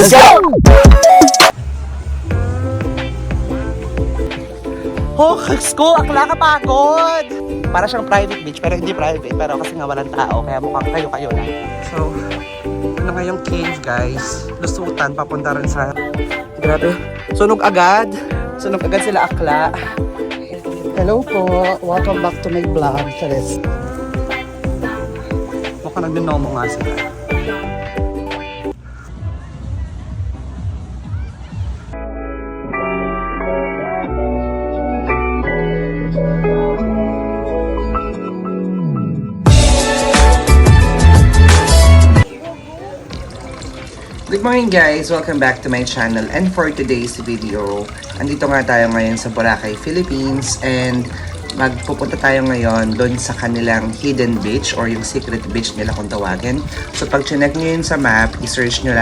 Let's go! Oh, ko, akla ka pagod! Para siyang private beach, pero hindi private. Pero kasi nga walang tao, kaya mukhang kayo-kayo lang. So, ano nga yung cave, guys? Lusutan, papunta rin sa... Grabe. Sunog agad. Sunog agad sila akla. Hello po. Welcome back to my vlog. Charis. Mukhang nagbinomo nga sila. Good morning guys! Welcome back to my channel, and for today's video, andito nga tayo ngayon sa Boracay, Philippines, and magpupunta tayo ngayon doon sa kanilang hidden beach or yung secret beach nila kung tawagin. So pag chinek nyo yun sa map, i-search nyo lang